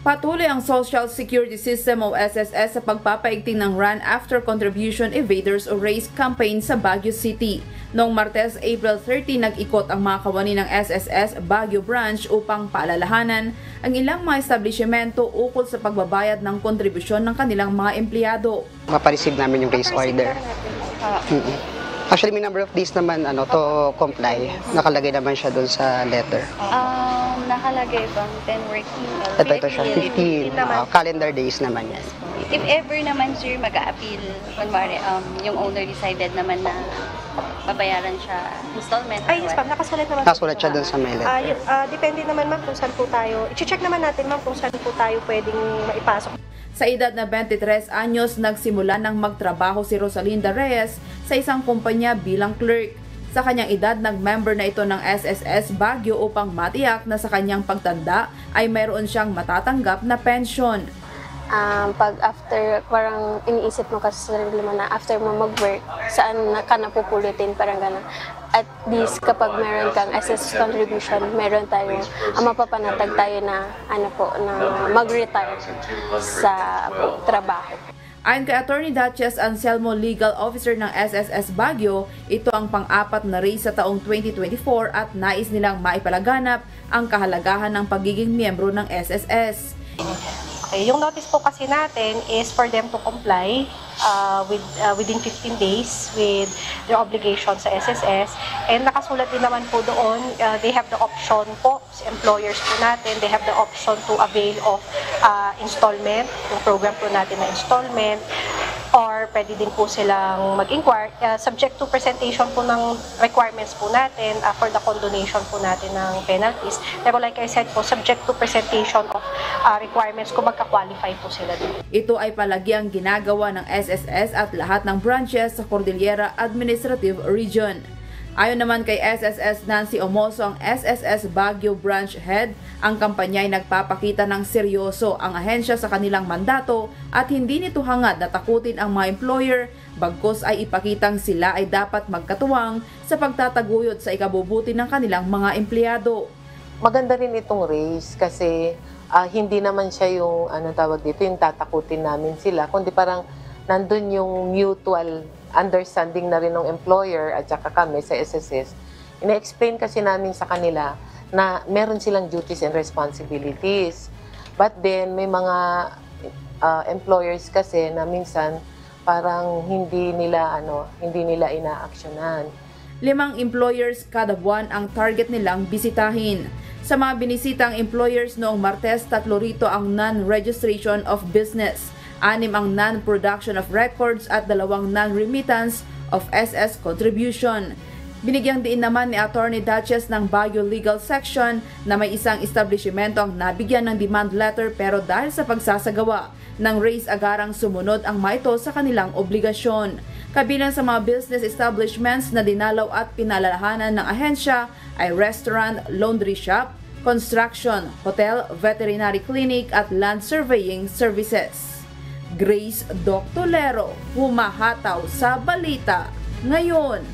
Patuloy ang Social Security System o SSS sa pagpapaigting ng Run After Contribution Evaders o RACE campaign sa Baguio City. Noong Martes, April 30, nag-ikot ang mga kawani ng SSS Baguio Branch upang paalalahanan ang ilang mga establishmento ukol sa pagbabayad ng kontribusyon ng kanilang mga empleyado. Mapareceive namin yung RACE order. Actually, may number of days naman to comply. Nakalagay naman siya doon sa letter. Nakalagay bang 10 working Ito siya, 15 calendar days naman yan. If ever naman, sir, mag-a-appeal, kunwari, yung owner decided naman na babayaran siya installment. Ay, yes, ma'am. Nakasulat naman. Nakasulat siya doon sa may letter. Depende naman, ma'am, kung saan po tayo. I-check naman natin, ma'am, kung saan po tayo pwedeng maipasok. Sa edad na 23 anyos, nagsimula ng magtrabaho si Rosalinda Reyes sa isang kumpanya bilang clerk. Sa kanyang edad, nag-member na ito ng SSS Baguio upang matiyak na sa kanyang pagtanda ay mayroon siyang matatanggap na pensyon. Pag after, parang iniisip mo kasi sa sarili mo na after mo mag-work, saan ka napupulutin, parang gano'n. At least kapag meron kang SS contribution, meron tayo, mapapanatag tayo na, na mag-retire sa trabaho. Ayon kay Attorney Duchess Anselmo, Legal Officer ng SSS Baguio, ito ang pang-apat na raise sa taong 2024 at nais nilang maipalaganap ang kahalagahan ng pagiging miyembro ng SSS. Okay, yung notice po kasi natin is for them to comply within 15 days with their obligation sa SSS. And nakasulat din naman po doon, they have the option po, employers po natin, they have the option to avail of installment, yung program po natin na installment, or pwede din po silang mag-inquire, subject to presentation po ng requirements po natin for the condonation po natin ng penalties. Pero like I said po, subject to presentation of requirements kung magka-qualify po sila din. Ito ay palagiang ginagawa ng SSS at lahat ng branches sa Cordillera Administrative Region. Ayon naman kay SSS Nancy Omoso, ang SSS Baguio Branch Head, ang kampanya ay nagpapakita ng seryoso ang ahensya sa kanilang mandato at hindi nito hangad na takutin ang mga employer, bagkus ay ipakitang sila ay dapat magkatuwang sa pagtataguyod sa ikabubuti ng kanilang mga empleyado. Maganda rin itong raise kasi hindi naman siya yung yung tatakutin namin sila, kundi parang nandun yung mutual understanding na rin ng employer at saka kami sa SSS. Ina-explain kasi namin sa kanila na meron silang duties and responsibilities. But then may mga employers kasi na minsan parang hindi nila ina-actionan. 5 employers kada buwan ang target nilang bisitahin. Sa mga binisitang employers noong Martes, 3 rito ang non-registration of business, 6 ang non-production of records at 2 non-remittance of SS contribution. Binigyang diin naman ni Attorney Duchess ng Baguio Legal Section na may isang establishmento ang nabigyan ng demand letter pero dahil sa pagsasagawa ng raise agarang sumunod ang mga ito sa kanilang obligasyon. Kabilang sa mga business establishments na dinalaw at pinalalahanan ng ahensya ay restaurant, laundry shop, construction, hotel, veterinary clinic at land surveying services. Grace Doctolero, humahataw sa balita ngayon.